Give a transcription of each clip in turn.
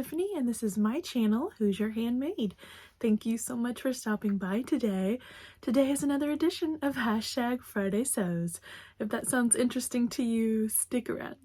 Tiffany, and this is my channel, Who's Your Handmaid. Thank you so much for stopping by today. Today is another edition of #Friday Sews. If that sounds interesting to you, stick around.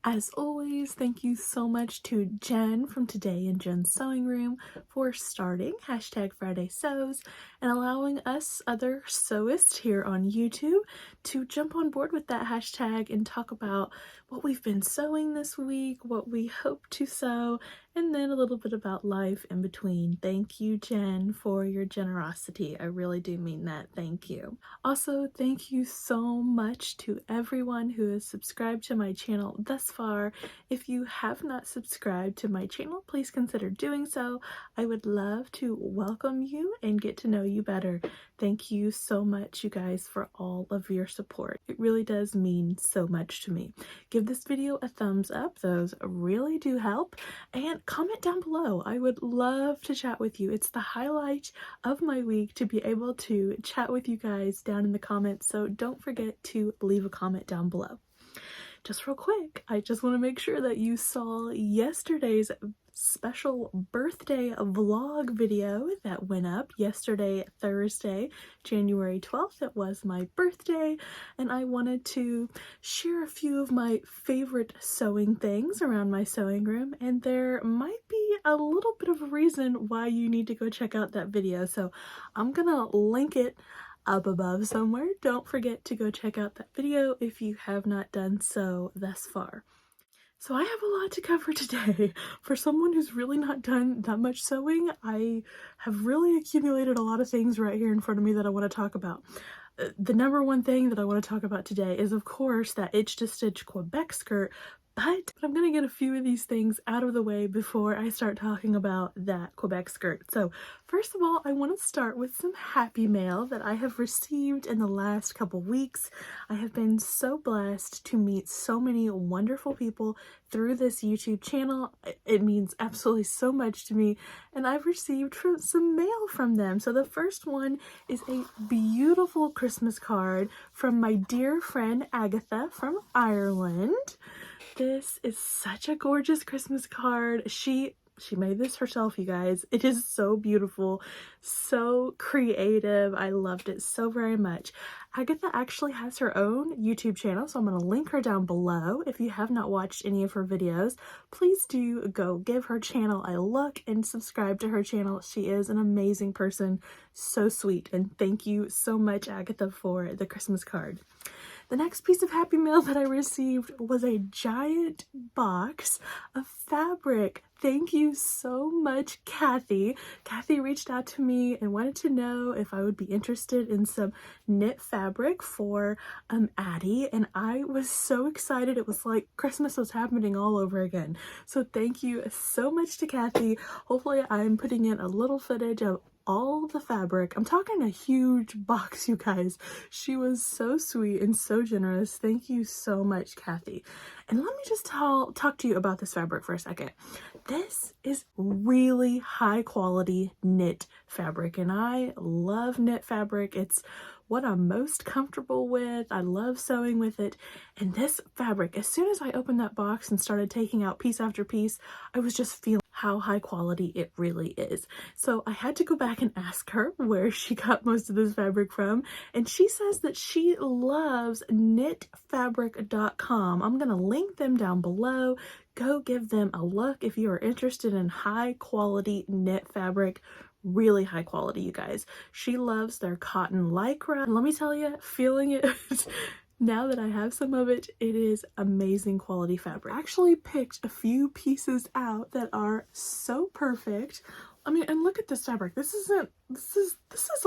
As always, thank you so much to Jen from Today in Jen's Sewing Room for starting #Friday Sews and allowing us other sewists here on YouTube to jump on board with that hashtag and talk about what we've been sewing this week, what we hope to sew, and then a little bit about life in between. Thank you, Jen, for your generosity. I really do mean that. Thank you. Also, thank you so much to everyone who has subscribed to my channel thus far. If you have not subscribed to my channel, please consider doing so. I would love to welcome you and get to know you better. Thank you so much, you guys, for all of your support. It really does mean so much to me. Give this video a thumbs up. Those really do help. And comment down below. I would love to chat with you. It's the highlight of my week to be able to chat with you guys down in the comments, so don't forget to leave a comment down below. Just real quick, I just want to make sure that you saw yesterday's special birthday vlog video that went up yesterday, Thursday, January 12th. It was my birthday, and I wanted to share a few of my favorite sewing things around my sewing room, and there might be a little bit of a reason why you need to go check out that video, so I'm gonna link it up above somewhere. Don't forget to go check out that video if you have not done so thus far. So I have a lot to cover today. For someone who's really not done that much sewing, I have really accumulated a lot of things right here in front of me that I want to talk about. The number one thing that I want to talk about today is, of course, that Itch to Stitch Quebec skirt, but I'm going to get a few of these things out of the way before I start talking about that Quebec skirt. So first of all, I want to start with some happy mail that I have received in the last couple weeks. I have been so blessed to meet so many wonderful people through this YouTube channel. It means absolutely so much to me, and I've received some mail from them. So the first one is a beautiful Christmas card from my dear friend Agata from Ireland. This is such a gorgeous Christmas card. She made this herself, you guys. It is so beautiful, so creative. I loved it so very much. Agata actually has her own YouTube channel, so I'm going to link her down below. If you have not watched any of her videos, please do go give her channel a look and subscribe to her channel. She is an amazing person, so sweet, and thank you so much, Agata, for the Christmas card. The next piece of happy mail that I received was a giant box of fabric. Thank you so much, Kathy. Kathy reached out to me and wanted to know if I would be interested in some knit fabric for Addie, and I was so excited. It was like Christmas was happening all over again. So thank you so much to Kathy. Hopefully I'm putting in a little footage of all the fabric. I'm talking a huge box, you guys. She was so sweet and so generous. Thank you so much, Kathy. And let me just talk to you about this fabric for a second. This is really high quality knit fabric, and I love knit fabric. It's what I'm most comfortable with. I love sewing with it. And this fabric, as soon as I opened that box and started taking out piece after piece, I was just feeling how high quality it really is. So I had to go back and ask her where she got most of this fabric from, and she says that she loves knitfabric.com. I'm gonna link them down below. Go give them a look if you are interested in high quality knit fabric. Really high quality, you guys. She loves their cotton lycra, and let me tell you, feeling it now that I have some of it, it is amazing quality fabric. I actually picked a few pieces out that are so perfect. I mean, and look at this fabric. This is a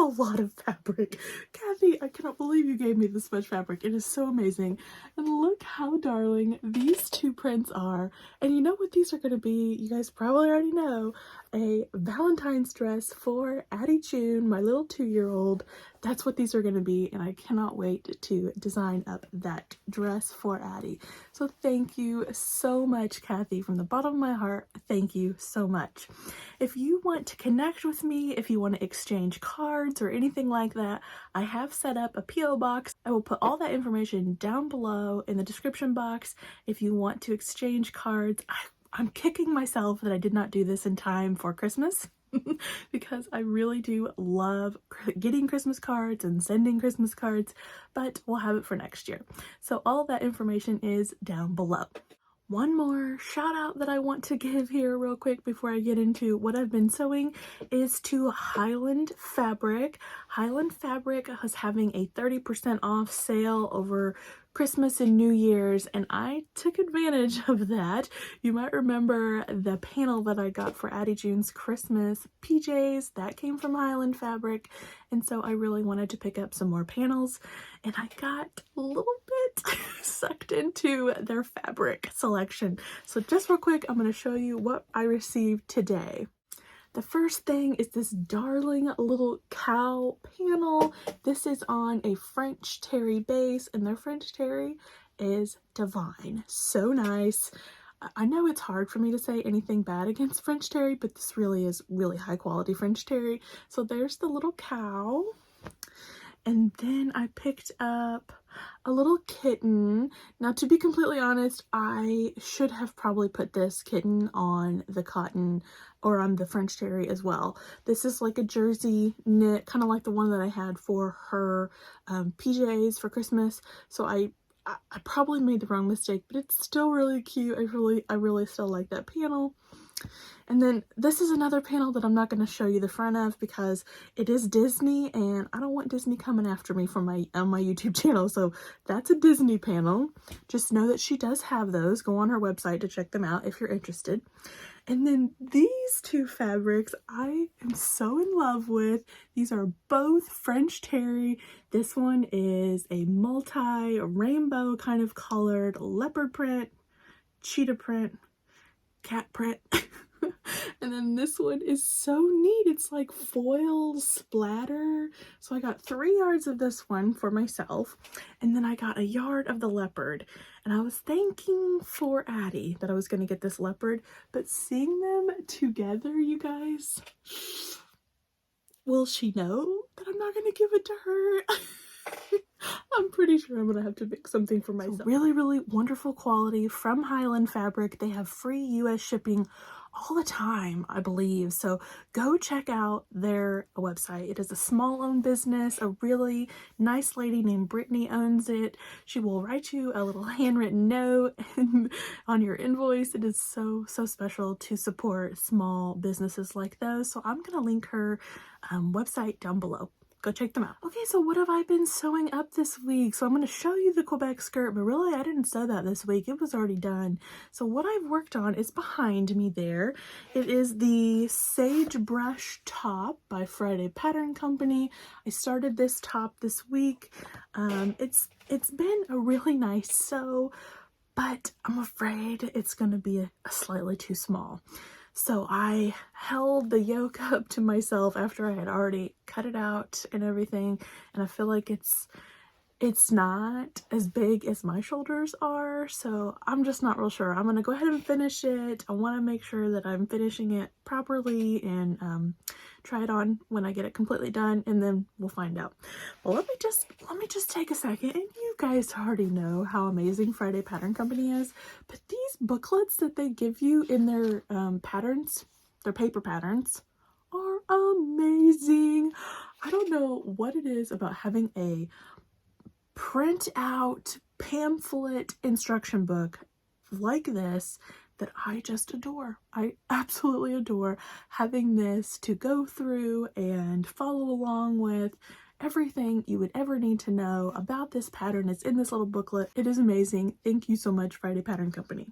lot of fabric. Kathy, I cannot believe you gave me this much fabric. It is so amazing. And look how darling these two prints are. And you know what these are going to be? You guys probably already know. A Valentine's dress for Addie June, my little 2-year-old. That's what these are going to be, and I cannot wait to design up that dress for Addie. So thank you so much, Kathy, from the bottom of my heart. Thank you so much. If you want to connect with me, if you want to exchange cards or anything like that, I have set up a P.O. box. I will put all that information down below in the description box. If you want to exchange cards, I'm kicking myself that I did not do this in time for Christmas because I really do love getting Christmas cards and sending Christmas cards, but we'll have it for next year. So all that information is down below. One more shout out that I want to give here real quick before I get into what I've been sewing is to Highland Fabric. Highland Fabric was having a 30% off sale over Christmas and New Year's, and I took advantage of that. You might remember the panel that I got for Addie June's Christmas PJs. That came from Highland Fabric, and so I really wanted to pick up some more panels, and I got a little bit sucked into their fabric selection. So just real quick, I'm going to show you what I received today. The first thing is this darling little cow panel. This is on a French terry base, and their French terry is divine. So nice. I know it's hard for me to say anything bad against French terry, but this really is really high quality French terry. So there's the little cow. And then I picked up a little kitten. Now, to be completely honest, I should have probably put this kitten on the cotton or on the French terry as well. This is like a jersey knit, kind of like the one that I had for her PJs for Christmas. So I probably made the wrong mistake, but it's still really cute. I really still like that panel. And then this is another panel that I'm not going to show you the front of because it is Disney, and I don't want Disney coming after me on my YouTube channel. So that's a Disney panel. Just know that she does have those. Go on her website to check them out if you're interested. And then these two fabrics I am so in love with. These are both French terry. This one is a multi-rainbow kind of colored leopard print, cheetah print, cat print. And then this one is so neat. It's like foil splatter. So I got 3 yards of this one for myself, and then I got a yard of the leopard. And I was thanking for Addie that I was going to get this leopard, but seeing them together, you guys, will she know that I'm not going to give it to her? I'm pretty sure I'm going to have to make something for myself. So really wonderful quality from Highland Fabric. They have free US shipping all the time, I believe. So go check out their website. It is a small-owned business. A really nice lady named Brittany owns it. She will write you a little handwritten note on your invoice. It is so special to support small businesses like those. So I'm going to link her website down below. Go check them out. Okay, so what have I been sewing up this week? So I'm going to show you the Quebec skirt, but really I didn't sew that this week. It was already done. So what I've worked on is behind me there. It is the Sagebrush top by Friday Pattern Company. I started this top this week. It's been a really nice sew, but I'm afraid it's going to be a slightly too small. So I held the yoke up to myself after I had already cut it out and everything, and I feel like it's not as big as my shoulders are, so I'm just not real sure. I'm going to go ahead and finish it. I want to make sure that I'm finishing it properly and try it on when I get it completely done, and then we'll find out. Well, let me just take a second, and you guys already know how amazing Friday Pattern Company is, but these booklets that they give you in their patterns, their paper patterns, are amazing. I don't know what it is about having a print out pamphlet instruction book like this that I just adore. I absolutely adore having this to go through and follow along with. Everything you would ever need to know about this pattern is in this little booklet. It is amazing. Thank you so much, Friday Pattern Company.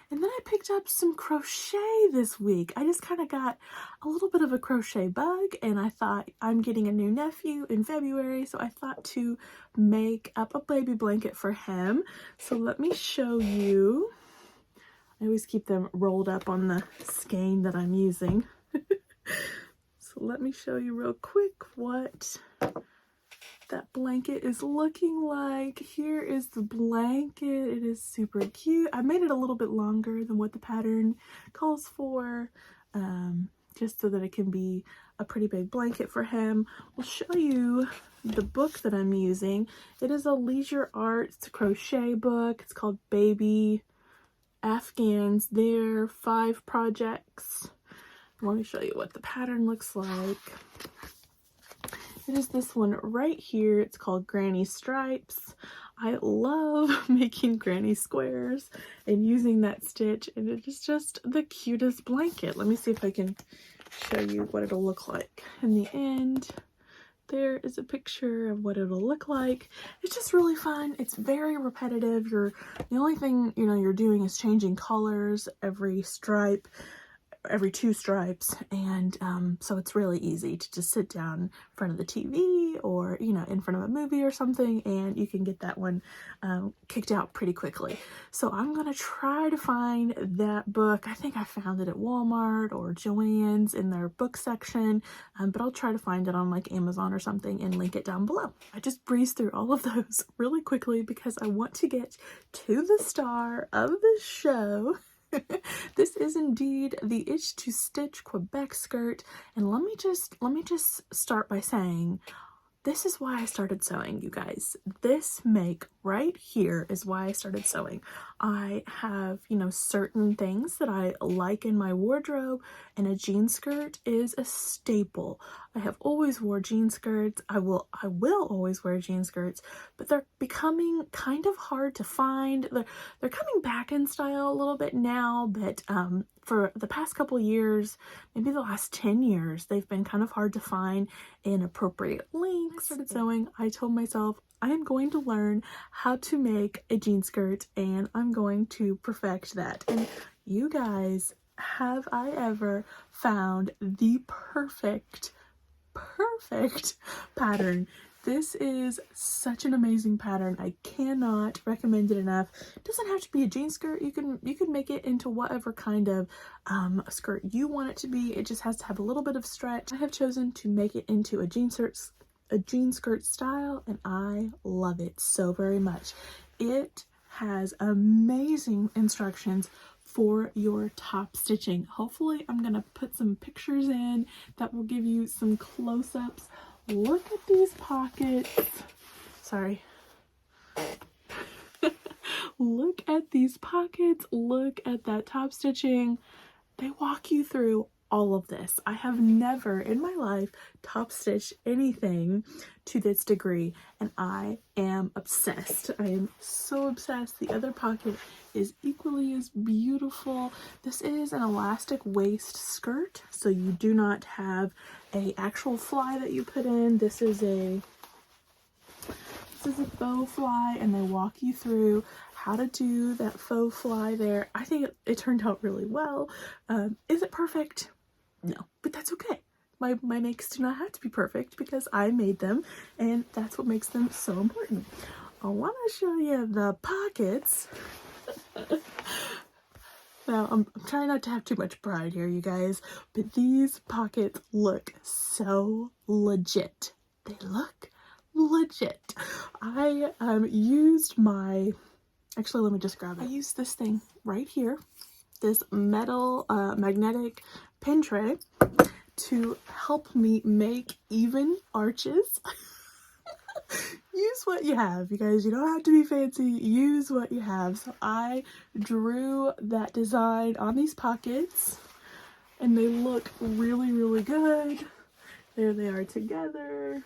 And then I picked up some crochet this week. I just kind of got a little bit of a crochet bug, and I thought, I'm getting a new nephew in February, so I thought to make up a baby blanket for him. So let me show you. I always keep them rolled up on the skein that I'm using. So let me show you real quick what that blanket is looking like. Here is the blanket. It is super cute. I made it a little bit longer than what the pattern calls for, just so that it can be a pretty big blanket for him. I'll show you the book that I'm using. It is a leisure arts crochet book. It's called Baby Afghans there, 5 projects. Let me show you what the pattern looks like. It is this one right here. It's called Granny Stripes. I love making granny squares and using that stitch, and it is just the cutest blanket. Let me see if I can show you what it'll look like in the end. There is a picture of what it'll look like. It's just really fun. It's very repetitive. The only thing you're doing is changing colors every stripe, every 2 stripes, and so it's really easy to just sit down in front of the TV or in front of a movie or something, and you can get that one kicked out pretty quickly. So I'm gonna try to find that book. I think I found it at Walmart or Joann's in their book section, but I'll try to find it on like Amazon or something and link it down below. I just breezed through all of those really quickly because I want to get to the star of the show. This is indeed the Itch to Stitch Quebec skirt, and let me just start by saying this is why I started sewing, you guys. This make right here is why I started sewing. I have, certain things that I like in my wardrobe, and a jean skirt is a staple. I have always wore jean skirts. I will always wear jean skirts, but they're becoming kind of hard to find. They're coming back in style a little bit now, but for the past couple years, maybe the last 10 years, they've been kind of hard to find in appropriate lengths. I started sewing. I told myself I am going to learn how to make a jean skirt, and I'm going to perfect that. And you guys, have I ever found the perfect pattern? This is such an amazing pattern. I cannot recommend it enough. It doesn't have to be a jean skirt. You can make it into whatever kind of skirt you want it to be. It just has to have a little bit of stretch. I have chosen to make it into a jean skirt style, and I love it so very much. It has amazing instructions for your top stitching. Hopefully I'm gonna put some pictures in that will give you some close-ups. Look at these pockets. Sorry. Look at these pockets. Look at that top stitching. They walk you through all of this. I have never in my life top stitched anything to this degree, and I am obsessed. I am so obsessed. The other pocket is equally as beautiful. This is an elastic waist skirt, so you do not have a actual fly that you put in. This is a faux fly, and they walk you through how to do that faux fly there. I think it turned out really well. Is it perfect? No, but that's okay. My makes do not have to be perfect because I made them, and that's what makes them so important. I want to show you the pockets. Now, I'm trying not to have too much pride here, you guys, but these pockets look so legit. They look legit. I used my, actually let me just grab it. I used this thing right here, this metal magnetic pin tray, to help me make even arches. Use what you have, you guys. You don't have to be fancy. Use what you have. So I drew that design on these pockets, and they look really, really good. There they are together.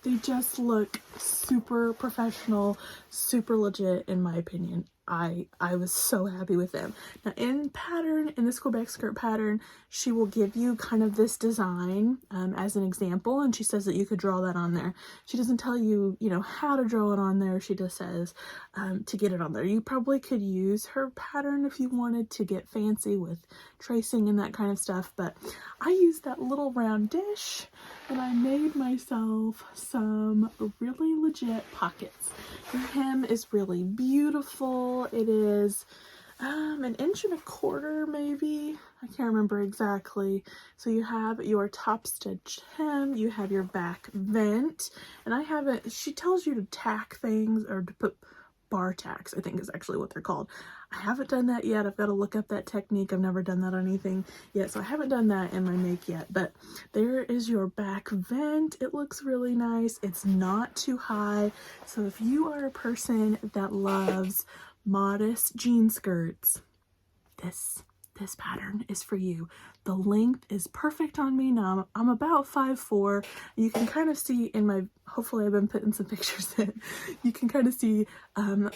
They just look super professional, super legit in my opinion. I was so happy with them. Now in this Quebec skirt pattern, she will give you kind of this design as an example, and she says that you could draw that on there. She doesn't tell you, how to draw it on there. She just says to get it on there. You probably could use her pattern if you wanted to get fancy with tracing and that kind of stuff, but I used that little round dish, and I made myself some really legit pockets. The hem is really beautiful. It is an 1.25 inches maybe. I can't remember exactly. So you have your top stitched hem, you have your back vent, and she tells you to tack things, or to put bar tacks, I think is actually what they're called. I haven't done that yet. I've got to look up that technique. I've never done that on anything yet, so I haven't done that in my make yet. But there is your back vent. It looks really nice. It's not too high, so if you are a person that loves modest jean skirts, this pattern is for you. The length is perfect on me. Now I'm about 5'4". You can kind of see in my, hopefully I've been putting some pictures in, you can kind of see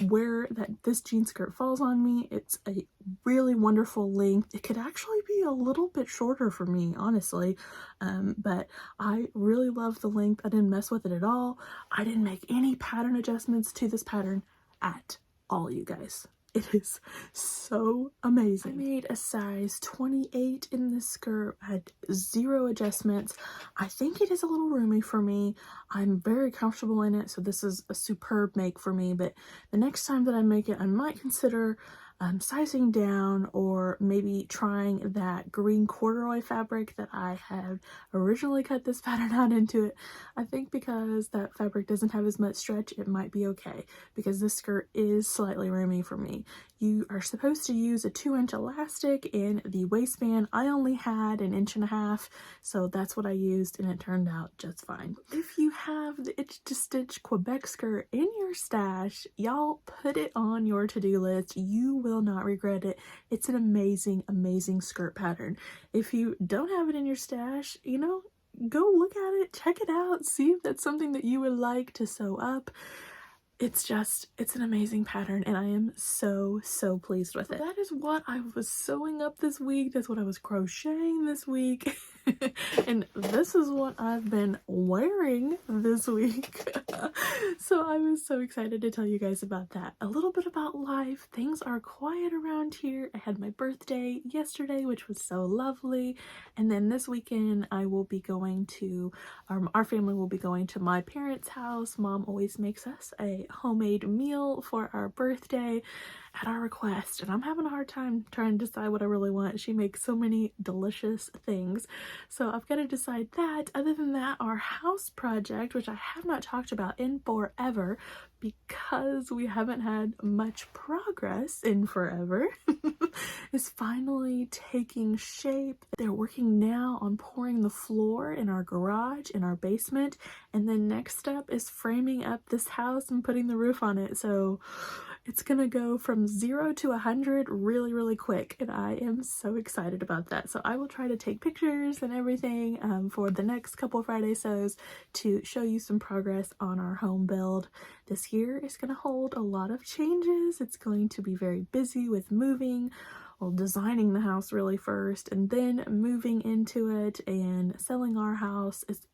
where this jean skirt falls on me. It's a really wonderful length. It could actually be a little bit shorter for me, honestly, but I really love the length. I didn't mess with it at all. I didn't make any pattern adjustments to this pattern at all, you guys. It is so amazing. I made a size 28 in this skirt. I had 0 adjustments. I think it is a little roomy for me. I'm very comfortable in it, so this is a superb make for me. But the next time that I make it, I might consider sizing down, or maybe trying that green corduroy fabric that I had originally cut this pattern out into it. I think because that fabric doesn't have as much stretch, it might be okay, because this skirt is slightly roomy for me. You are supposed to use a 2-inch elastic in the waistband. I only had 1.5 inches, so that's what I used, and it turned out just fine. If you have the Itch to Stitch Quebec skirt in your stash, y'all put it on your to-do list. You will not regret it. It's an amazing, amazing skirt pattern. If you don't have it in your stash, you know, go look at it, check it out, see if that's something that you would like to sew up. It's an amazing pattern, and I am so pleased with it. That is what I was sewing up this week. That's what I was crocheting this week. And this is what I've been wearing this week. So I was so excited to tell you guys about that. A little bit about life. Things are quiet around here. I had my birthday yesterday, which was so lovely. And then this weekend I will be going to, our family will be going to my parents' house. Mom always makes us a homemade meal for our birthday at our request, and I'm having a hard time trying to decide what I really want. She makes so many delicious things, so I've got to decide that. Other than that, our house project, which I have not talked about in forever because we haven't had much progress in forever, is finally taking shape. They're working now on pouring the floor in our garage, in our basement, and then next step is framing up this house and putting the roof on it. So it's gonna go from 0 to 100 really quick, and I am so excited about that. So I will try to take pictures and everything for the next couple Friday sews to show you some progress on our home build. This year is gonna hold a lot of changes. It's going to be very busy with moving, well, designing the house really first, and then moving into it and selling our house. It's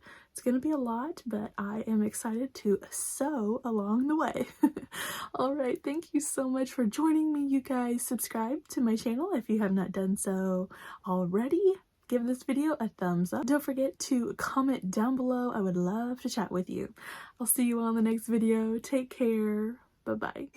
going to be a lot, but I am excited to sew along the way. All right, thank you so much for joining me, you guys. Subscribe to my channel if you have not done so already. Give this video a thumbs up. Don't forget to comment down below. I would love to chat with you. I'll see you all in the next video. Take care. Bye-bye.